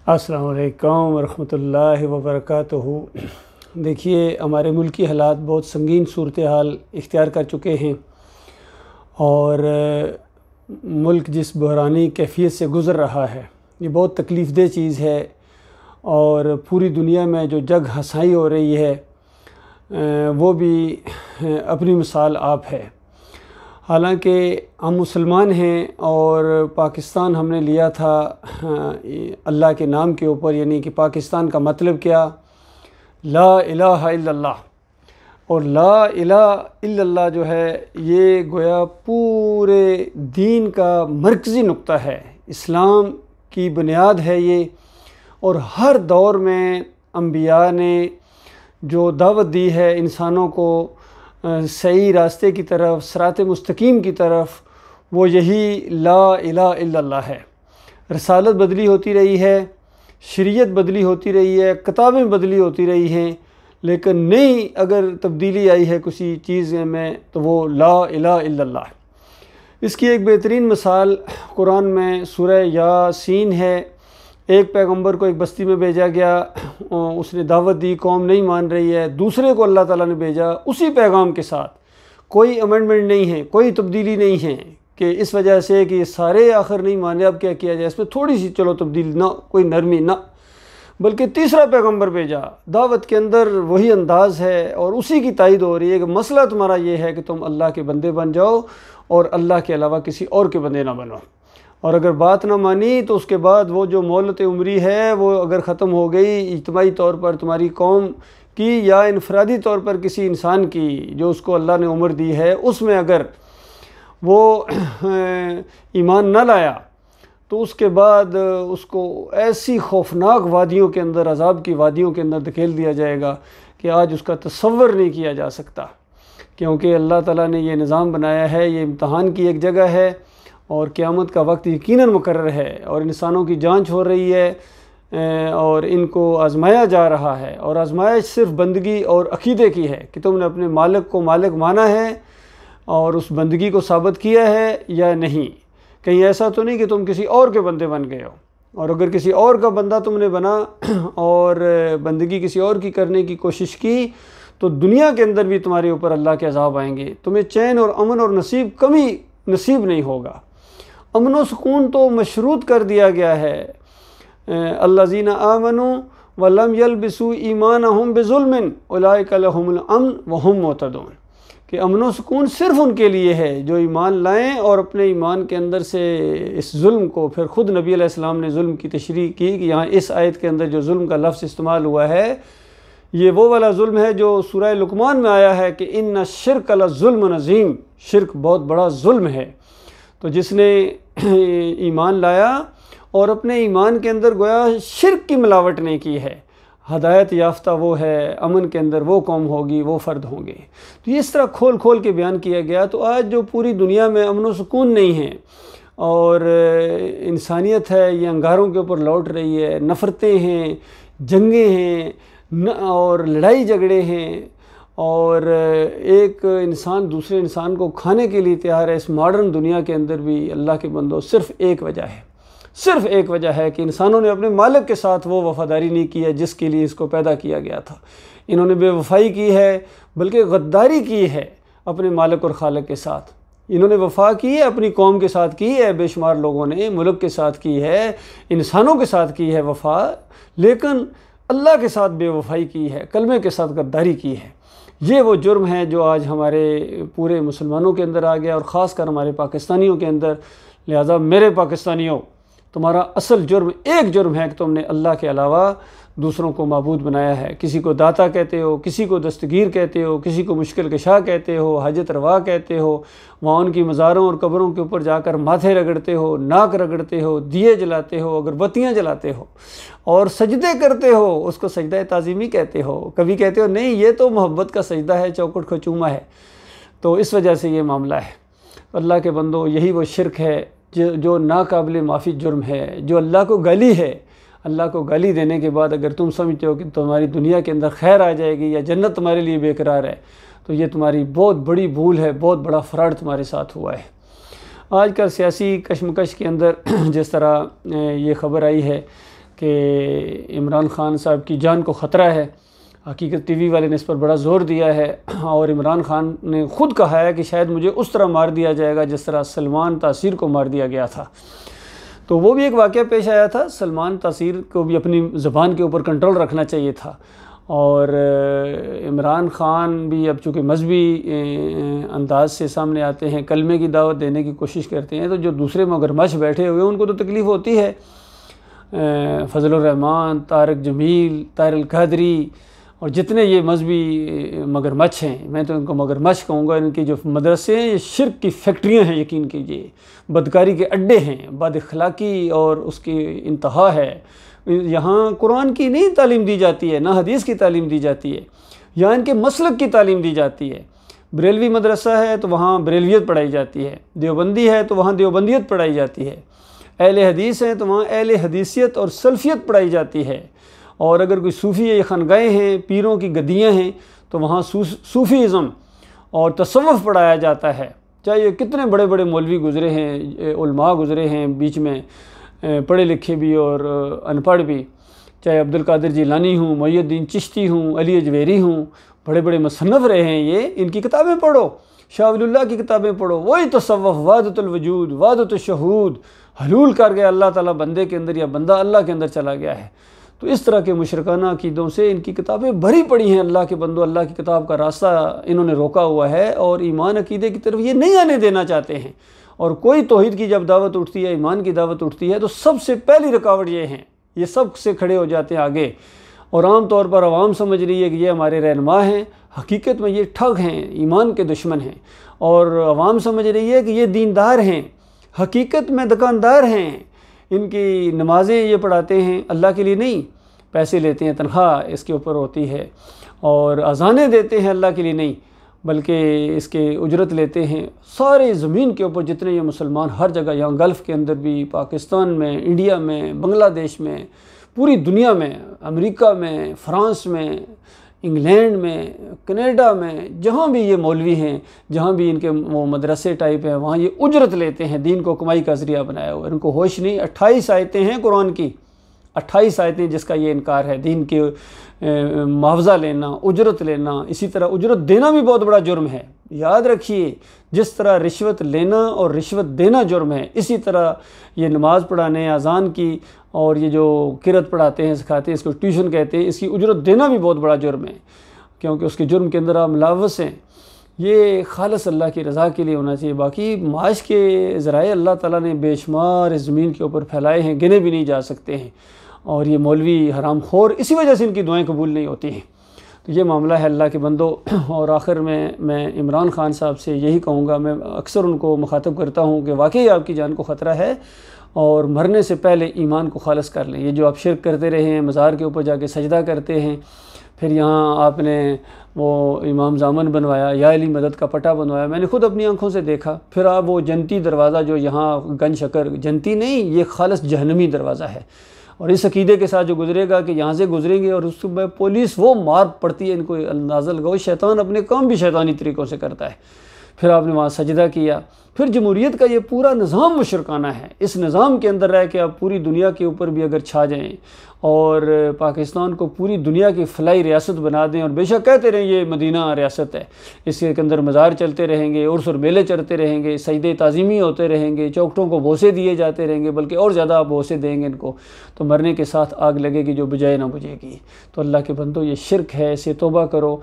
السلام علیکم ورحمۃ اللہ وبرکاتہ۔ دیکھیے، ہمارے ملکی حالات بہت سنگین صورتحال اختیار کر چکے ہیں اور ملک جس بحرانی کیفیت سے گزر رہا ہے یہ بہت تکلیف دہ چیز ہے، اور پوری دنیا میں جو جگ ہنسائی ہو رہی ہے وہ بھی اپنی مثال آپ ہے۔ حالانکہ ہم مسلمان ہیں اور پاکستان ہم نے لیا تھا اللہ کے نام کے اوپر، یعنی کہ پاکستان کا مطلب کیا؟ لا الہ الا اللہ۔ اور لا الہ الا اللہ جو ہے یہ گویا پورے دین کا مرکزی نقطہ ہے، اسلام کی بنیاد ہے یہ۔ اور ہر دور میں انبیاء نے جو دعوت دی ہے انسانوں کو صحیح راستے کی طرف، صراط مستقیم کی طرف، وہ یہی لا الہ الا اللہ ہے۔ رسالت بدلی ہوتی رہی ہے، شریعت بدلی ہوتی رہی ہے، کتابیں بدلی ہوتی رہی ہیں، لیکن نئی اگر تبدیلی آئی ہے کسی چیز میں تو وہ لا الہ الا اللہ ہے۔ اس کی ایک بہترین مثال قرآن میں سورہ یاسین ہے۔ ایک پیغمبر کو ایک بستی میں بھیجا گیا، اس نے دعوت دی، قوم نہیں مان رہی ہے، دوسرے کو اللہ تعالیٰ نے بھیجا اسی پیغام کے ساتھ، کوئی امینڈمنٹ نہیں ہے، کوئی تبدیلی نہیں ہے کہ اس وجہ سے کہ یہ سارے آخر نہیں مانے اب کیا کیا جائے، اس میں تھوڑی سی چلو تبدیلی، نہ کوئی نرمی، نہ، بلکہ تیسرا پیغمبر بھیجا، دعوت کے اندر وہی انداز ہے اور اسی کی تائید ہو رہی ہے کہ مسئلہ تمہارا یہ ہے کہ تم اللہ کے بندے بن جاؤ اور اللہ کے علاوہ کسی اور کے بندے نہ بنو۔ اور اگر بات نہ مانی تو اس کے بعد وہ جو مہلت عمری ہے وہ اگر ختم ہو گئی اجتماعی طور پر تمہاری قوم کی یا انفرادی طور پر کسی انسان کی جو اس کو اللہ نے عمر دی ہے، اس میں اگر وہ ایمان نہ لایا تو اس کے بعد اس کو ایسی خوفناک وادیوں کے اندر، عذاب کی وادیوں کے اندر دھکیل دیا جائے گا کہ آج اس کا تصور نہیں کیا جا سکتا، کیونکہ اللہ تعالیٰ نے یہ نظام بنایا ہے، یہ امتحان کی ایک جگہ ہے اور قیامت کا وقت یقیناً مقرر ہے، اور انسانوں کی جانچ ہو رہی ہے اور ان کو آزمایا جا رہا ہے، اور آزمائش صرف بندگی اور عقیدے کی ہے کہ تم نے اپنے مالک کو مالک مانا ہے اور اس بندگی کو ثابت کیا ہے یا نہیں۔ کہیں ایسا تو نہیں کہ تم کسی اور کے بندے بن گئے ہو، اور اگر کسی اور کا بندہ تم نے بنا اور بندگی کسی اور کی کرنے کی کوشش کی تو دنیا کے اندر بھی تمہارے اوپر اللہ کے عذاب آئیں گے، تمہیں چین اور امن اور کمی نصیب نہیں ہوگا۔ امن و سکون تو مشروط کر دیا گیا ہے، الذین آمنوا ولم یلبسوا ایمانہم بظلم اولئک لہم الامن وہم مہتدون، کہ امن و سکون صرف ان کے لیے ہے جو ایمان لائیں اور اپنے ایمان کے اندر سے اس ظلم کو، پھر خود نبی علیہ السلام نے ظلم کی تشریح کی کہ یہاں اس آیت کے اندر جو ظلم کا لفظ استعمال ہوا ہے یہ وہ والا ظلم ہے جو سورہ لقمان میں آیا ہے کہ ان الشرک لظلم عظیم، شرک بہت بڑا ظلم ہے۔ تو جس نے ایمان لایا اور اپنے ایمان کے اندر گویا شرک کی ملاوٹ نہیں کی ہے، ہدایت یافتہ وہ ہے، امن کے اندر وہ قوم ہوگی، وہ فرد ہوں گے۔ تو یہ اس طرح کھول کھول کے بیان کیا گیا۔ تو آج جو پوری دنیا میں امن و سکون نہیں ہے اور انسانیت ہے یہ انگاروں کے اوپر لوٹ رہی ہے، نفرتیں ہیں، جنگیں ہیں اور لڑائی جھگڑے ہیں، اور ایک انسان دوسرے انسان کو کھانے کے لیے تیار ہے، اس ماڈرن دنیا کے اندر بھی اللہ کے بندوں صرف ایک وجہ ہے کہ انسانوں نے اپنے مالک کے ساتھ وہ وفاداری نہیں کی ہے جس کے لیے اس کو پیدا کیا گیا تھا۔ انہوں نے بے وفائی کی ہے، بلکہ غداری کی ہے اپنے مالک اور خالق کے ساتھ۔ انہوں نے وفا کی ہے، اپنی قوم کے ساتھ کی ہے، بے شمار لوگوں نے ملک کے ساتھ کی ہے، انسانوں کے ساتھ کی ہے وفا، لیکن اللہ کے ساتھ بے وفائی کی ہے، کلمے کے ساتھ غداری کی ہے۔ یہ وہ جرم ہے جو آج ہمارے پورے مسلمانوں کے اندر آ گیا، اور خاص کر ہمارے پاکستانیوں کے اندر۔ لہٰذا میرے پاکستانیوں، تمہارا اصل جرم ایک جرم ہے کہ تم نے اللہ کے علاوہ دوسروں کو معبود بنایا ہے۔ کسی کو داتا کہتے ہو، کسی کو دستگیر کہتے ہو، کسی کو مشکل کشا کہتے ہو، حاجت روا کہتے ہو، وہاں ان کی مزاروں اور قبروں کے اوپر جا کر ماتھے رگڑتے ہو، ناک رگڑتے ہو، دیے جلاتے ہو، اگربتیاں جلاتے ہو اور سجدے کرتے ہو، اس کو سجدہ تعظیمی کہتے ہو۔ کبھی کہتے ہو نہیں یہ تو محبت کا سجدہ ہے، چوکٹ خچومہ ہے، تو اس وجہ سے یہ معاملہ ہے۔ اللہ کے بندوں، یہی وہ شرک ہے جو ناقابل معافی جرم ہے، جو اللہ کو گالی ہے۔ اللہ کو گالی دینے کے بعد اگر تم سمجھتے ہو کہ تمہاری دنیا کے اندر خیر آ جائے گی یا جنت تمہارے لیے بے قرار ہے، تو یہ تمہاری بہت بڑی بھول ہے، بہت بڑا فراڈ تمہارے ساتھ ہوا ہے۔ آج کل سیاسی کشمکش کے اندر جس طرح یہ خبر آئی ہے کہ عمران خان صاحب کی جان کو خطرہ ہے۔ حقیقت ٹی وی والے نے اس پر بڑا زور دیا ہے، اور عمران خان نے خود کہا ہے کہ شاید مجھے اس طرح مار دیا جائے گا جس طرح سلمان تاثیر کو مار دیا گیا تھا۔ تو وہ بھی ایک واقعہ پیش آیا تھا، سلمان تاثیر کو بھی اپنی زبان کے اوپر کنٹرول رکھنا چاہیے تھا، اور عمران خان بھی اب چونکہ مذہبی انداز سے سامنے آتے ہیں، کلمے کی دعوت دینے کی کوشش کرتے ہیں، تو جو دوسرے مگرمچھ بیٹھے ہوئے ان کو تو تکلیف ہوتی ہے، فضل الرحمان، طارق جمیل، طاہر القادری اور جتنے یہ مذہبی مگرمچھ ہیں، میں تو ان کو مگرمچھ کہوں گا، ان کی جو مدرسے ہیں یہ شرک کی فیکٹریاں ہیں، یقین کیجئے، بدکاری کے اڈے ہیں، بد اخلاقی اور اس کی انتہا ہے۔ یہاں قرآن کی نہیں تعلیم دی جاتی ہے، نہ حدیث کی تعلیم دی جاتی ہے، یہاں ان کے مسلک کی تعلیم دی جاتی ہے۔ بریلوی مدرسہ ہے تو وہاں بریلویت پڑھائی جاتی ہے، دیوبندی ہے تو وہاں دیوبندیت پڑھائی جاتی ہے، اہل حدیث ہیں تو وہاں اہل حدیثیت اور سلفیت پڑھائی جاتی ہے، اور اگر کوئی صوفی خانقاہیں ہیں، پیروں کی گدیاں ہیں تو وہاں صوفیزم اور تصوف پڑھایا جاتا ہے۔ چاہے یہ کتنے بڑے بڑے مولوی گزرے ہیں، علماء گزرے ہیں بیچ میں، پڑھے لکھے بھی اور ان پڑھ بھی، چاہے عبد القادر جیلانی ہوں، محی الدین چشتی ہوں، علی اجویری ہوں، بڑے بڑے مصنف رہے ہیں یہ، ان کی کتابیں پڑھو، شاہ ولی اللہ کی کتابیں پڑھو، وہی تصوف، وحدت الوجود، وحدت الشہود، حلول کر گیا اللہ تعالیٰ بندے کے اندر یا بندہ اللہ کے اندر چلا گیا ہے۔ تو اس طرح کے مشرکانہ عقیدوں سے ان کی کتابیں بھری پڑی ہیں، اللہ کے بندو، اللہ کی کتاب کا راستہ انہوں نے روکا ہوا ہے، اور ایمان عقیدے کی طرف یہ نہیں آنے دینا چاہتے ہیں۔ اور کوئی توحید کی جب دعوت اٹھتی ہے، ایمان کی دعوت اٹھتی ہے، تو سب سے پہلی رکاوٹ یہ ہیں، یہ سب سے کھڑے ہو جاتے ہیں آگے، اور عام طور پر عوام سمجھ رہی ہے کہ یہ ہمارے رہنما ہیں، حقیقت میں یہ ٹھگ ہیں، ایمان کے دشمن ہیں، اور عوام سمجھ رہی ہے کہ یہ دیندار ہیں، حقیقت میں دکاندار ہیں، ان کی نمازیں یہ پڑھاتے ہیں اللہ کے لیے نہیں، پیسے لیتے ہیں، تنخواہ اس کے اوپر ہوتی ہے، اور اذانیں دیتے ہیں اللہ کے لیے نہیں بلکہ اس کے اجرت لیتے ہیں۔ سارے زمین کے اوپر جتنے یہ مسلمان ہر جگہ، یہاں گلف کے اندر بھی، پاکستان میں، انڈیا میں، بنگلہ دیش میں، پوری دنیا میں، امریکہ میں، فرانس میں، انگلینڈ میں، کینیڈا میں، جہاں بھی یہ مولوی ہیں، جہاں بھی ان کے وہ مدرسے ٹائپ ہیں، وہاں یہ اجرت لیتے ہیں، دین کو کمائی کا ذریعہ بنایا ہوا ہے۔ ان کو ہوش نہیں، 28 آیتیں ہیں قرآن کی، 28 آیتیں جس کا یہ انکار ہے، دین کے معاوضہ لینا، اجرت لینا، اسی طرح اجرت دینا بھی بہت بڑا جرم ہے۔ یاد رکھیے، جس طرح رشوت لینا اور رشوت دینا جرم ہے، اسی طرح یہ نماز پڑھانے، اذان کی، اور یہ جو قرأت پڑھاتے ہیں، سکھاتے ہیں، اس کو ٹیوشن کہتے ہیں، اس کی اجرت دینا بھی بہت بڑا جرم ہے، کیونکہ اس کے جرم کے اندر آپ ملوث ہیں۔ یہ خالص اللہ کی رضا کے لیے ہونا چاہیے۔ باقی معاش کے ذرائع اللہ تعالیٰ نے بے شمار اس زمین کے اوپر پھیلائے ہیں، گنے بھی نہیں جا سکتے ہیں، اور یہ مولوی حرام خور، اسی وجہ سے ان کی دعائیں قبول نہیں ہوتی ہیں۔ تو یہ معاملہ ہے اللہ کے بندو۔ اور آخر میں عمران خان صاحب سے یہی کہوں گا، میں اکثر ان کو مخاطب کرتا ہوں کہ واقعی آپ کی جان کو خطرہ ہے، اور مرنے سے پہلے ایمان کو خالص کر لیں۔ یہ جو آپ شرک کرتے رہے ہیں، مزار کے اوپر جا کے سجدہ کرتے ہیں، پھر یہاں آپ نے وہ امام زامن بنوایا، یا علی مدد کا پٹا بنوایا، میں نے خود اپنی آنکھوں سے دیکھا۔ پھر آپ وہ جنتی دروازہ جو یہاں گن شکر، جنتی نہیں، یہ خالص جہنمی دروازہ ہے، اور اس عقیدے کے ساتھ جو گزرے گا کہ یہاں سے گزریں گے اور اس میں پولیس وہ مار پڑتی ہے، ان کو اندازہ لگاؤ، شیطان اپنے کام بھی شیطانی طریقوں سے کرتا ہے۔ پھر آپ نے وہاں سجدہ کیا، پھر جمہوریت کا یہ پورا نظام مشرکانہ ہے۔ اس نظام کے اندر رہ کے آپ پوری دنیا کے اوپر بھی اگر چھا جائیں اور پاکستان کو پوری دنیا کی فلاحی ریاست بنا دیں، اور بے شک کہتے رہیں یہ مدینہ ریاست ہے، اس کے اندر مزار چلتے رہیں گے، عرس اور میلے چلتے رہیں گے، سجدے تعظیمی ہوتے رہیں گے، چوکٹوں کو بوسے دیے جاتے رہیں گے، بلکہ اور زیادہ آپ بوسے دیں گے ان کو، تو مرنے کے ساتھ آگ لگے گی جو بجائے نہ بجھے گی۔ تو اللہ کے بندو، یہ شرک ہے، اسے توبہ کرو،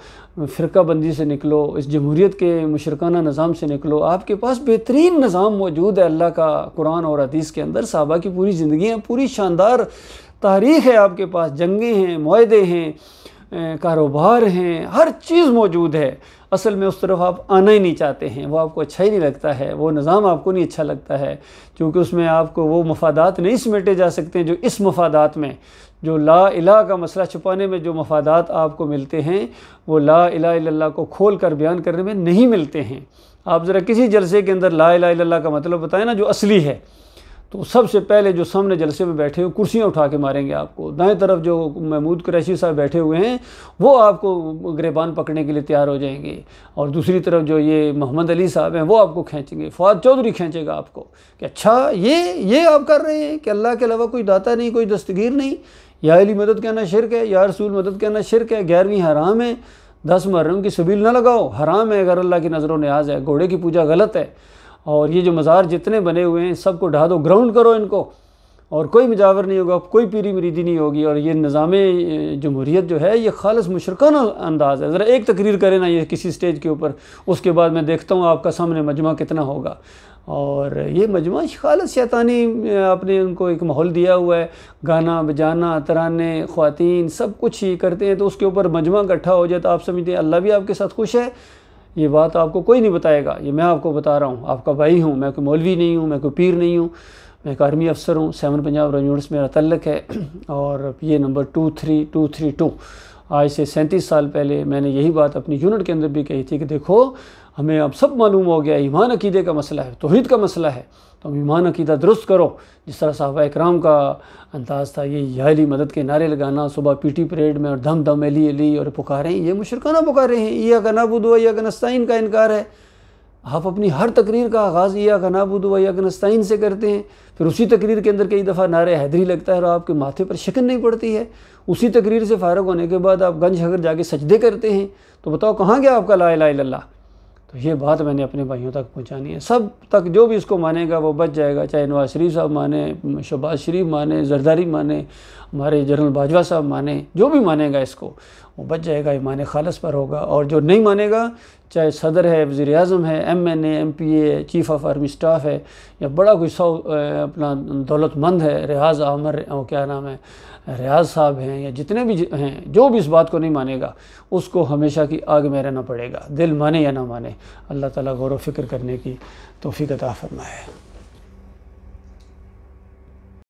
فرقہ بندی سے نکلو، اس جمہوریت کے مشرکانہ نظام سے نکلو۔ آپ کے پاس بہترین نظام موجود ہے اللہ کا قرآن اور حدیث کے اندر، صحابہ کی پوری زندگیاں، پوری شاندار تاریخ ہے آپ کے پاس، جنگیں ہیں، معاہدے ہیں، کاروبار ہیں، ہر چیز موجود ہے۔ اصل میں اس طرف آپ آنا ہی نہیں چاہتے ہیں، وہ آپ کو اچھا ہی نہیں لگتا ہے، وہ نظام آپ کو نہیں اچھا لگتا ہے، کیونکہ اس میں آپ کو وہ مفادات نہیں سمیٹے جا سکتے جو اس مفادات میں، جو لا الہ کا مسئلہ چھپانے میں جو مفادات آپ کو ملتے ہیں، وہ لا الہ الا اللہ کو کھول کر بیان کرنے میں نہیں ملتے ہیں۔ آپ ذرا کسی جلسے کے اندر لا الہ الا اللہ کا مطلب بتائیں نا جو اصلی ہے، تو سب سے پہلے جو سامنے جلسے میں بیٹھے ہوئے کرسیاں اٹھا کے ماریں گے آپ کو. دائیں طرف جو محمود قریشی صاحب بیٹھے ہوئے ہیں وہ آپ کو گریبان پکڑنے کے لیے تیار ہو جائیں گے, اور دوسری طرف جو یہ محمد علی صاحب ہیں وہ آپ کو کھینچیں گے, فؤاد چودھری کھینچے گا آپ کو کہ اچھا یہ آپ کر رہے ہیں کہ اللہ کے علاوہ کوئی داتا نہیں, کوئی دستگیر نہیں, یا علی مدد کہنا شرک ہے, یا رسول مدد کہنا شرک ہے, 11ویں حرام ہے, 10 محرم کی سبیل نہ لگاؤ, حرام ہے اگر اللہ کی نظر و نیاز ہے, گھوڑے کی پوجا غلط ہے, اور یہ جو مزار جتنے بنے ہوئے ہیں سب کو ڈھا دو, گراؤنڈ کرو ان کو, اور کوئی مجاور نہیں ہوگا, کوئی پیری مریدی نہیں ہوگی. اور یہ نظام جمہوریت جو ہے یہ خالص مشرکانہ انداز ہے. ذرا ایک تقریر کریں نا یہ کسی سٹیج کے اوپر, اس کے بعد میں دیکھتا ہوں آپ کا سامنے مجمع کتنا ہوگا. اور یہ مجمع خالص شیطانی آپ نے ان کو ایک ماحول دیا ہوا ہے, گانا بجانا ترانے خواتین سب کچھ ہی کرتے ہیں, تو اس کے اوپر مجمع اکٹھا ہو جائے تو آپ سمجھتے ہیں اللہ بھی آپ کے ساتھ خوش ہے. یہ بات آپ کو کوئی نہیں بتائے گا, یہ میں آپ کو بتا رہا ہوں, آپ کا بھائی ہوں, میں کوئی مولوی نہیں ہوں, میں کوئی پیر نہیں ہوں, میں ایک آرمی افسر ہوں, 7 پنجاب ریجمنٹس میرا تعلق ہے, اور یہ نمبر 23232. آج سے 37 سال پہلے میں نے یہی بات اپنی یونٹ کے اندر بھی کہی تھی کہ دیکھو ہمیں اب سب معلوم ہو گیا, ایمان عقیدے کا مسئلہ ہے, توحید کا مسئلہ ہے, تو ہم ایمان عقیدہ درست کرو. جس طرح صحابہ اکرام کا انداز تھا, یہ یا علی مدد کے نعرے لگانا صبح پی ٹی پریڈ میں, اور دم دم علی علی اور پکاریں, یہ مشرکانہ پکارے ہیں. ایاک نعبد و ایاک نستعین کا انکار ہے. آپ اپنی ہر تقریر کا آغاز ایاک نعبد و ایاک نستعین سے کرتے ہیں, پھر اسی تقریر کے اندر کئی دفعہ نعرہ حیدری لگتا ہے اور آپ کے ماتھے پر شکن نہیں پڑتی ہے. اسی تقریر سے فارغ ہونے کے بعد آپ گنج حگر جا کے سجدے کرتے ہیں, تو بتاؤ کہاں گیا آپ کا لا الہ الا اللہ. تو یہ بات میں نے اپنے بھائیوں تک پہنچانی ہے, سب تک جو بھی اس کو مانے گا وہ بچ جائے گا, چاہے نواز شریف صاحب مانے, شہباز شریف مانے, زرداری مانے, ہمارے جنرل باجوہ صاحب مانے, جو بھی مانے گا اس کو وہ بچ جائے گا, ایمان خالص پر ہوگا. اور جو نہیں مانے گا, چاہے صدر ہے, وزیر اعظم ہے, MNA MP ہے, چیف آف آرمی اسٹاف ہے, یا بڑا کوئی اپنا دولت مند ہے, ریاض عامر کیا نام ہے, ریاض صاحب ہیں, یا جتنے بھی ہیں, جو بھی اس بات کو نہیں مانے گا اس کو ہمیشہ کی آگ میں رہنا پڑے گا, دل مانے یا نہ مانے. اللہ تعالیٰ غور و فکر کرنے کی توفیق عطا فرمائے.